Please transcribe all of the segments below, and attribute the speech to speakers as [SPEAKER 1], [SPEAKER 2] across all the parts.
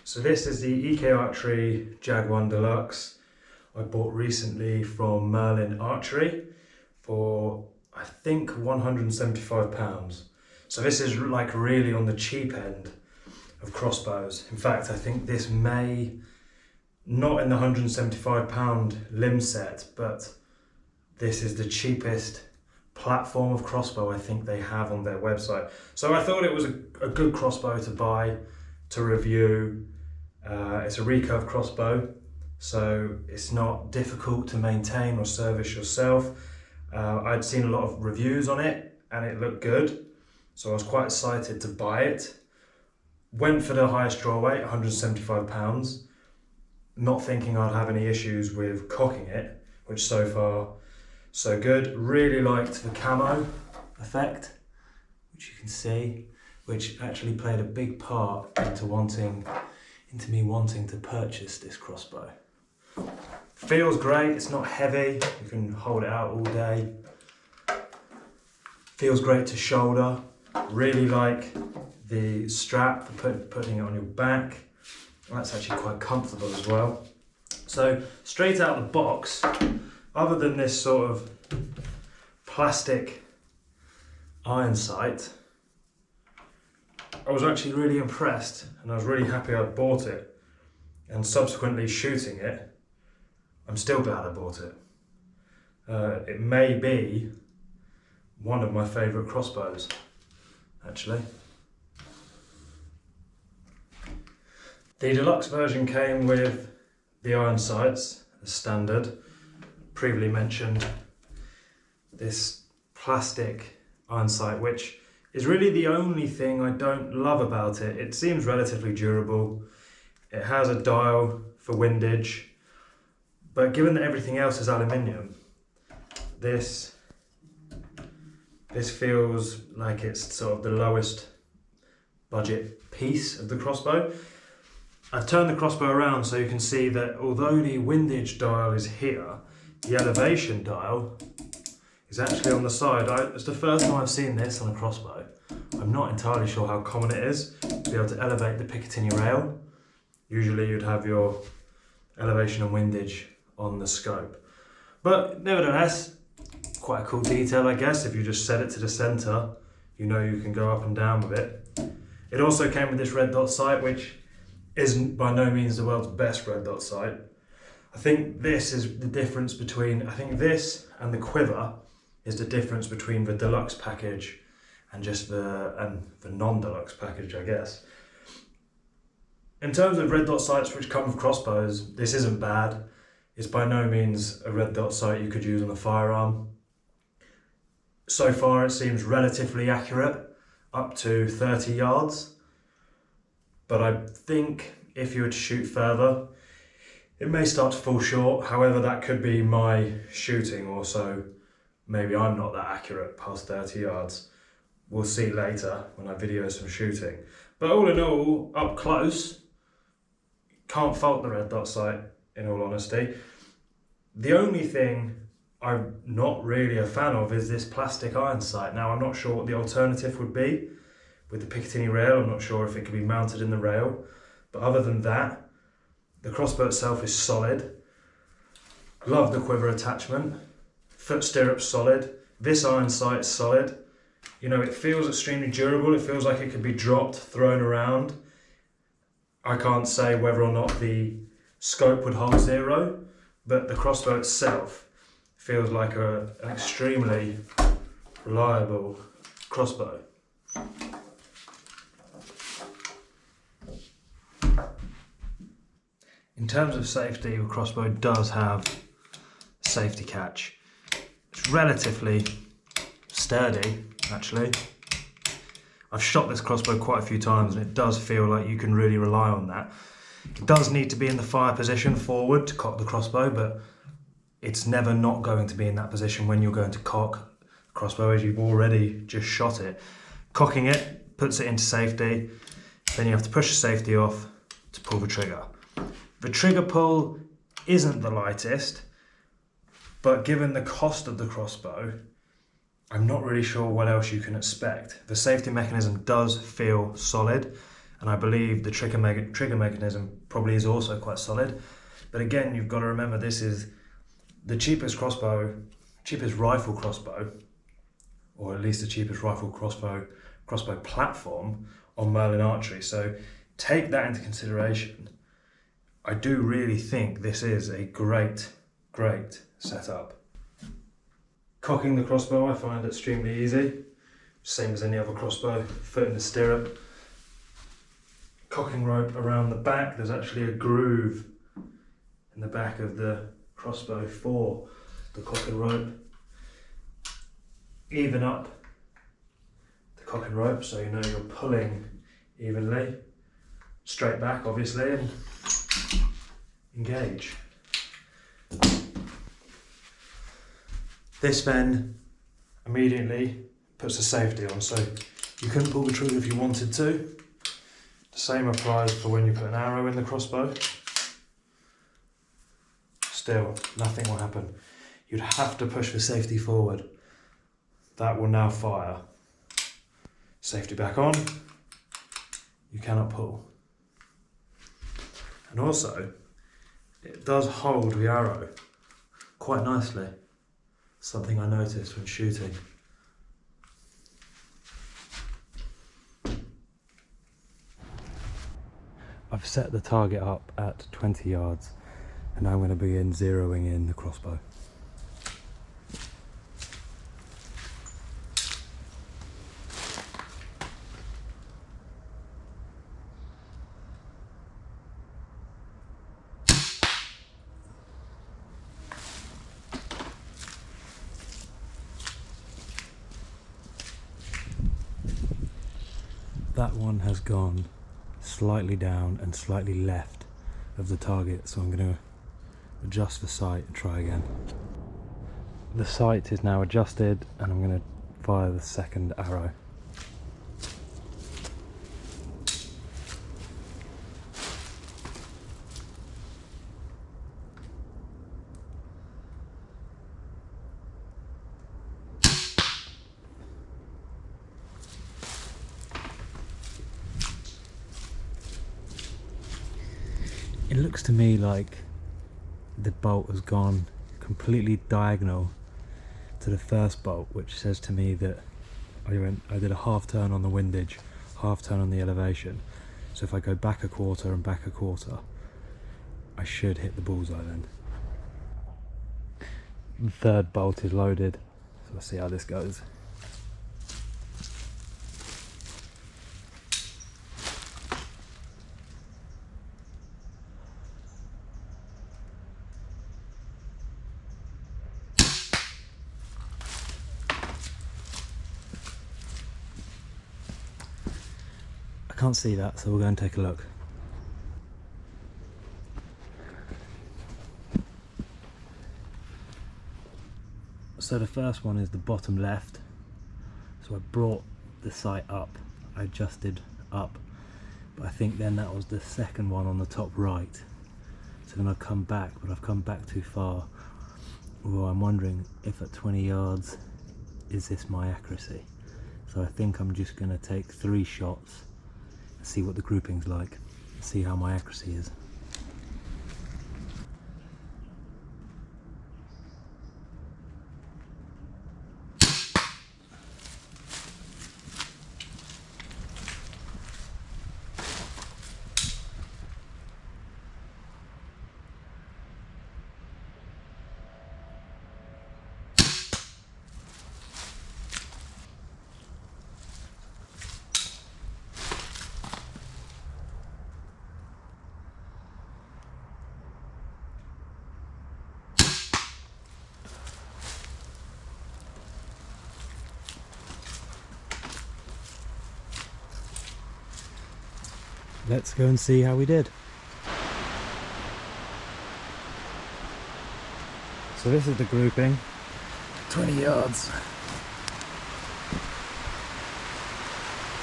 [SPEAKER 1] So this is the EK Archery Jag 1 Deluxe I bought recently from Merlin Archery for I think £175. So this is like really on the cheap end of crossbows. In fact, I think this may, not in the £175 limb set, but this is the cheapest platform of crossbow I think they have on their website. So I thought it was a good crossbow to buy, to review. It's a recurve crossbow, so it's not difficult to maintain or service yourself. I'd seen a lot of reviews on it and it looked good, so I was quite excited to buy it. Went for the highest draw weight, £175, not thinking I'd have any issues with cocking it, which so far so good. Really liked the camo effect, which you can see, which actually played a big part into me wanting to purchase this crossbow. Feels great, it's not heavy, you can hold it out all day. Feels great to shoulder. Really like the strap for putting it on your back. That's actually quite comfortable as well. So straight out of the box, other than this sort of plastic iron sight, I was actually really impressed and I was really happy I bought it. And subsequently shooting it, I'm still glad I bought it. It may be one of my favourite crossbows, actually. The deluxe version came with the iron sights, as standard. Previously mentioned this plastic iron sight, which is really the only thing I don't love about it. It seems relatively durable. It has a dial for windage, but given that everything else is aluminium, this feels like it's sort of the lowest budget piece of the crossbow. I've turned the crossbow around so you can see that although the windage dial is here, the elevation dial is actually on the side. It's the first time I've seen this on a crossbow. I'm not entirely sure how common it is to be able to elevate the Picatinny rail. Usually you'd have your elevation and windage on the scope. But nevertheless, quite a cool detail, I guess. If you just set it to the center, you know you can go up and down with it. It also came with this red dot sight, which isn't by no means the world's best red dot sight. I think this is the difference between, I think this and the quiver is the difference between the deluxe package and just the non-deluxe package, I guess. In terms of red dot sights which come with crossbows, this isn't bad. It's by no means a red dot sight you could use on a firearm. So far it seems relatively accurate, up to 30 yards. But I think if you were to shoot further, it may start to fall short. However, that could be my shooting, or so maybe I'm not that accurate past 30 yards. We'll see later when I video some shooting. But all in all, up close, can't fault the red dot sight, in all honesty. The only thing I'm not really a fan of is this plastic iron sight. Now, I'm not sure what the alternative would be with the Picatinny rail. I'm not sure if it could be mounted in the rail. But other than that, the crossbow itself is solid. Love the quiver attachment. Foot stirrup solid. This iron sight is solid. You know, it feels extremely durable. It feels like it could be dropped, thrown around. I can't say whether or not the scope would hold zero, but the crossbow itself feels like an extremely reliable crossbow. In terms of safety, the crossbow does have a safety catch. It's relatively sturdy, actually. I've shot this crossbow quite a few times and it does feel like you can really rely on that. It does need to be in the fire position forward to cock the crossbow, but it's never not going to be in that position when you're going to cock the crossbow, as you've already just shot it. Cocking it puts it into safety, then you have to push the safety off to pull the trigger. The trigger pull isn't the lightest, but given the cost of the crossbow, I'm not really sure what else you can expect. The safety mechanism does feel solid, and I believe the trigger mechanism probably is also quite solid. But again, you've got to remember this is the cheapest rifle crossbow, or at least the cheapest rifle crossbow platform on Merlin Archery. So take that into consideration. I do really think this is a great setup. Cocking the crossbow I find extremely easy, same as any other crossbow. Foot in the stirrup, cocking rope around the back. There's actually a groove in the back of the crossbow for the cocking rope. Even up the cocking rope so you know you're pulling evenly. Straight back obviously, and engage. This then immediately puts the safety on, so you couldn't pull the trigger if you wanted to. The same applies for when you put an arrow in the crossbow. Still, nothing will happen. You'd have to push the safety forward. That will now fire. Safety back on. You cannot pull. And also, it does hold the arrow quite nicely. Something I noticed when shooting. I've set the target up at 20 yards and I'm going to begin zeroing in the crossbow. That one has gone slightly down and slightly left of the target, so I'm going to adjust the sight and try again. The sight is now adjusted and I'm going to fire the second arrow. It looks to me like the bolt has gone completely diagonal to the first bolt, which says to me that I did a half turn on the windage, half turn on the elevation. So if I go back a quarter and back a quarter, I should hit the bullseye then. The third bolt is loaded, so let's see how this goes. I can't see that, so we'll go and take a look. So the first one is the bottom left. So I brought the sight up, I adjusted up, but I think then that was the second one on the top right. So then I've come back, but I've come back too far. Although I'm wondering if at 20 yards, is this my accuracy? So I think I'm just going to take 3 shots, see what the grouping's like, see how my accuracy is. Let's go and see how we did. So this is the grouping, 20 yards.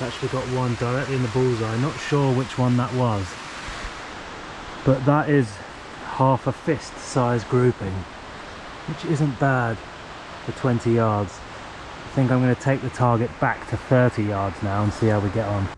[SPEAKER 1] Actually got one directly in the bullseye, not sure which one that was. But that is half a fist size grouping, which isn't bad for 20 yards. I think I'm going to take the target back to 30 yards now and see how we get on.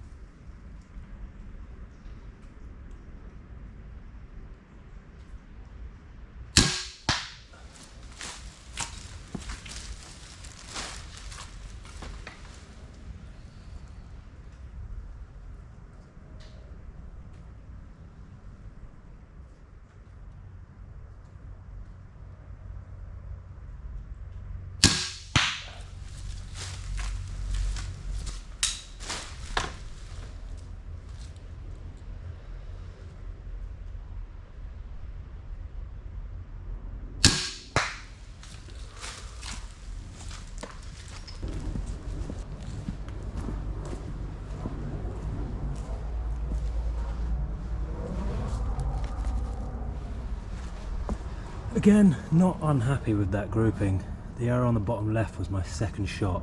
[SPEAKER 1] Again, not unhappy with that grouping. The arrow on the bottom left was my second shot,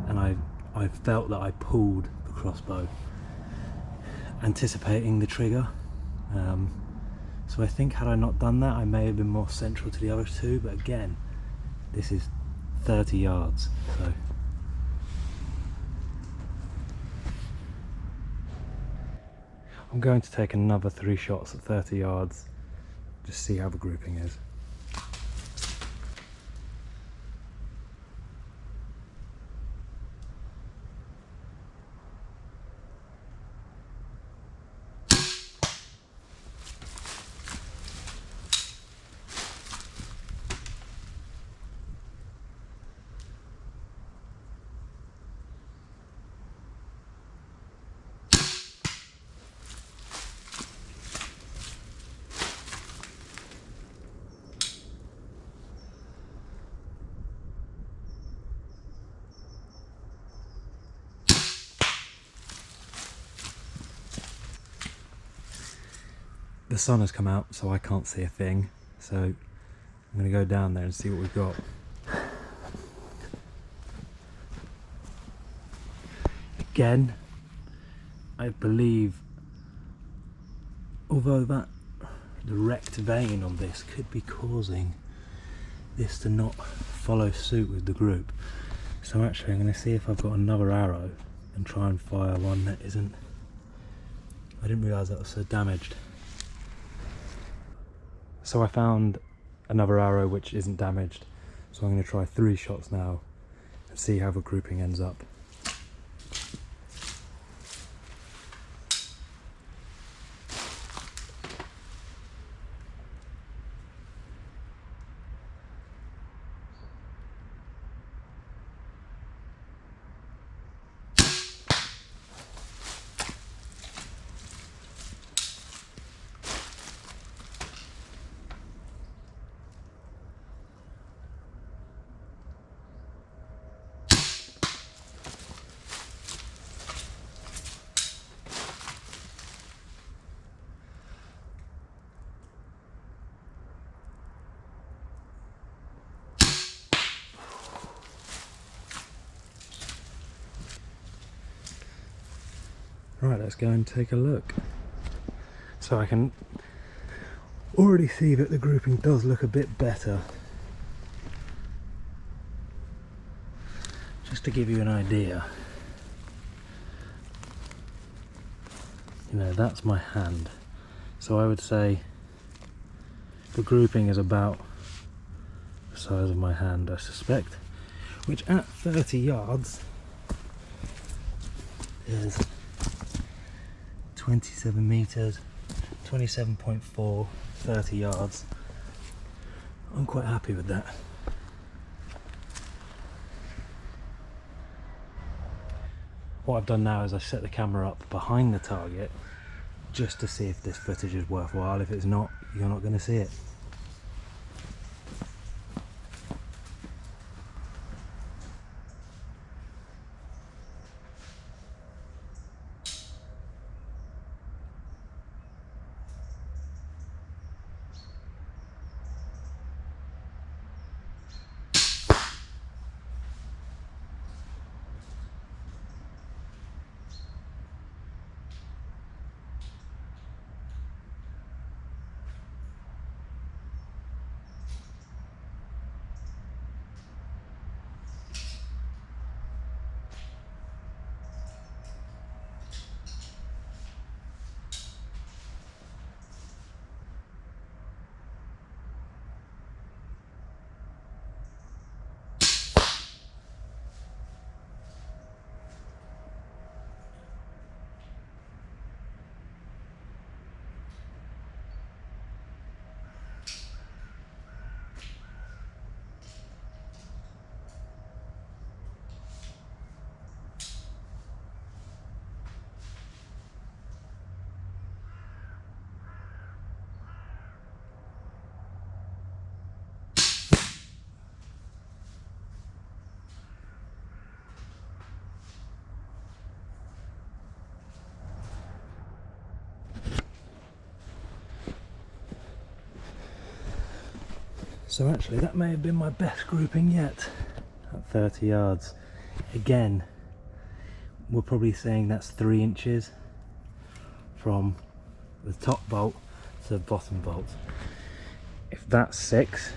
[SPEAKER 1] and I felt that I pulled the crossbow, anticipating the trigger. So I think had I not done that, I may have been more central to the other two, but again, this is 30 yards, so. I'm going to take another 3 shots at 30 yards, just see how the grouping is. The sun has come out, so I can't see a thing, so I'm going to go down there and see what we've got. Again, I believe, although that the wrecked vein on this could be causing this to not follow suit with the group, so actually I'm going to see if I've got another arrow and try and fire one that isn't. I didn't realise that was so damaged. So I found another arrow which isn't damaged, so I'm going to try 3 shots now and see how the grouping ends up. Right, let's go and take a look. So I can already see that the grouping does look a bit better. Just to give you an idea, you know, that's my hand. So I would say the grouping is about the size of my hand, I suspect, which at 30 yards is 27 meters, 27.4, 30 yards. I'm quite happy with that. What I've done now is I set the camera up behind the target just to see if this footage is worthwhile. If it's not, you're not going to see it.
[SPEAKER 2] So actually that may have been my best grouping yet at 30 yards. Again, we're probably saying that's 3 inches from the top bolt to the bottom bolt. If that's 6,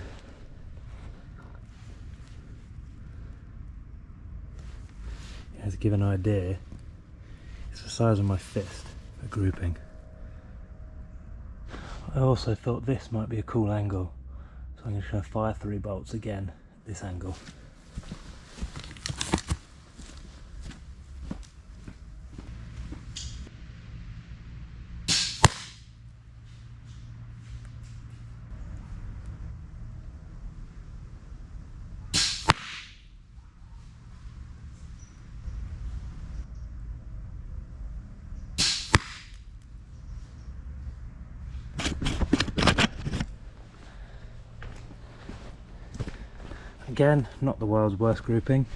[SPEAKER 2] to give an idea, it's the size of my fist, a grouping. I also thought this might be a cool angle, so I'm going to fire 3 bolts again at this angle. Again, not the world's worst grouping.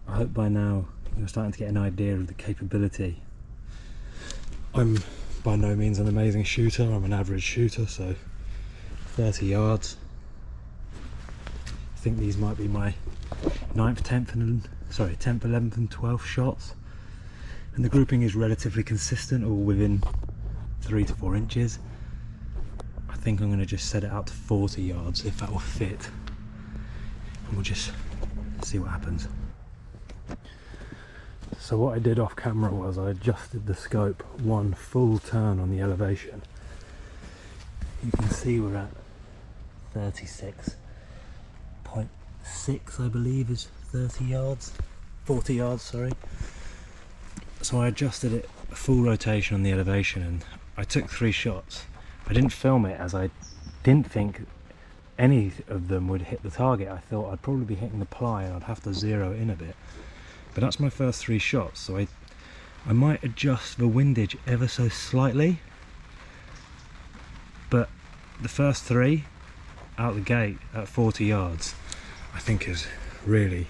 [SPEAKER 2] I hope by now you're starting to get an idea of the capability. I'm by no means an amazing shooter, I'm an average shooter, so 30 yards. I think these might be my 9th, 10th, 10th, 11th and 12th shots. And the grouping is relatively consistent, all within 3 to 4 inches. I think I'm going to just set it out to 40 yards if that will fit. We'll just see what happens. So what I did off camera was I adjusted the scope 1 full turn on the elevation. You can see we're at 36.6, I believe, is 30 yards, 40 yards, sorry. So I adjusted it a full rotation on the elevation and I took 3 shots. I didn't film it as I didn't think any of them would hit the target. I thought I'd probably be hitting the ply and I'd have to zero in a bit. But that's my first 3 shots, so I might adjust the windage ever so slightly. But the first 3 out the gate at 40 yards, I think is really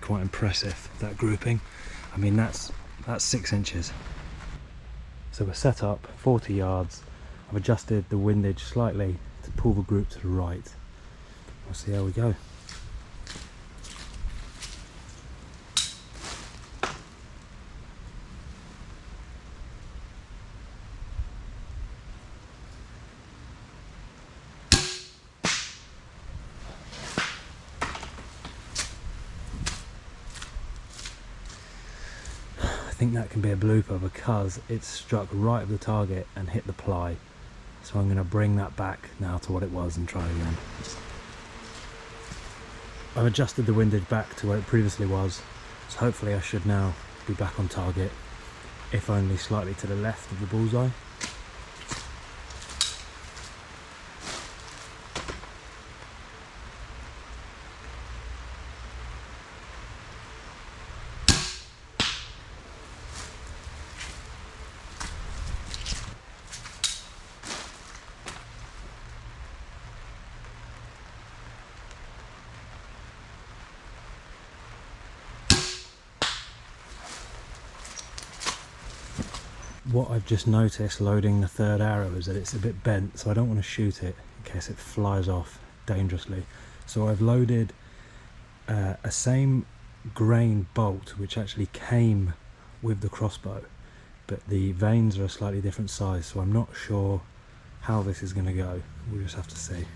[SPEAKER 2] quite impressive, that grouping. I mean, that's 6 inches. So we're set up 40 yards. I've adjusted the windage slightly to pull the group to the right. We'll see how we go. I think that can be a blooper because it struck right at the target and hit the ply. So I'm going to bring that back now to what it was and try again. I've adjusted the windage back to where it previously was, so hopefully I should now be back on target, if only slightly to the left of the bullseye. What I've just noticed loading the 3rd arrow is that it's a bit bent, so I don't want to shoot it in case it flies off dangerously. So I've loaded a same grain bolt which actually came with the crossbow, but the vanes are a slightly different size, so I'm not sure how this is going to go. We'll just have to see.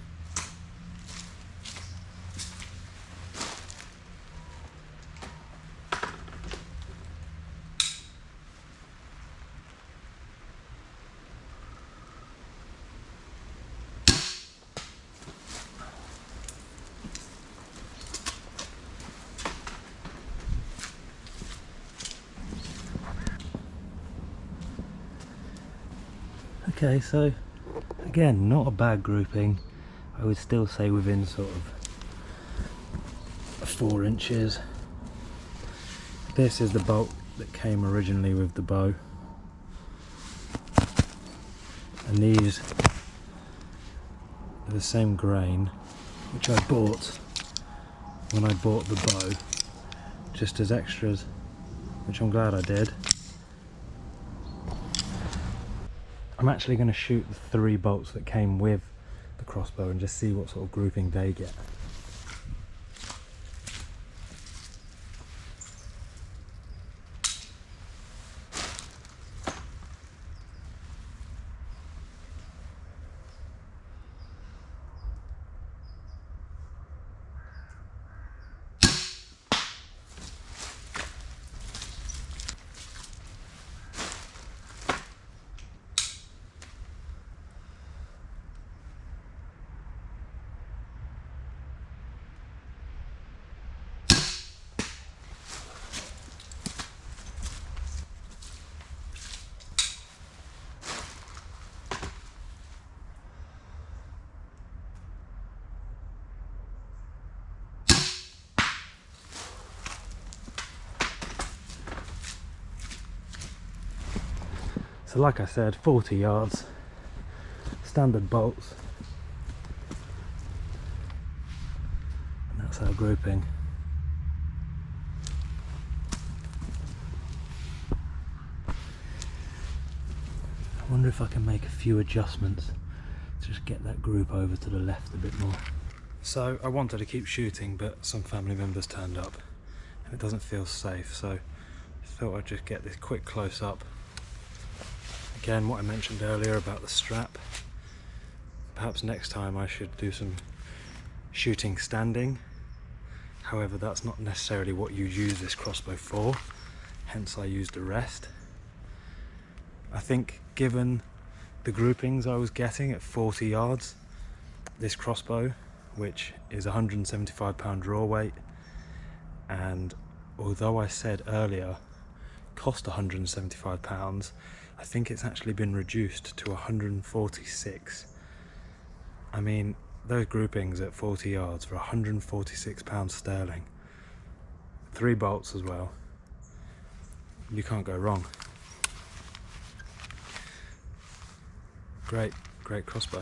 [SPEAKER 2] Okay, so again, not a bad grouping. I would still say within sort of 4 inches. This is the bolt that came originally with the bow, and these are the same grain which I bought when I bought the bow, just as extras, which I'm glad I did. I'm actually going to shoot the 3 bolts that came with the crossbow and just see what sort of grouping they get. So like I said, 40 yards, standard bolts, and that's our grouping. I wonder if I can make a few adjustments to just get that group over to the left a bit more. So I wanted to keep shooting, but some family members turned up and it doesn't feel safe, so I thought I'd just get this quick close up. Again, what I mentioned earlier about the strap, perhaps next time I should do some shooting standing. However, that's not necessarily what you use this crossbow for, hence I used the rest. I think given the groupings I was getting at 40 yards, this crossbow, which is 175 pound draw weight, and although I said earlier cost 175 pounds, I think it's actually been reduced to 146. I mean, those groupings at 40 yards for 146 pounds sterling. 3 bolts as well. You can't go wrong. Great crossbow.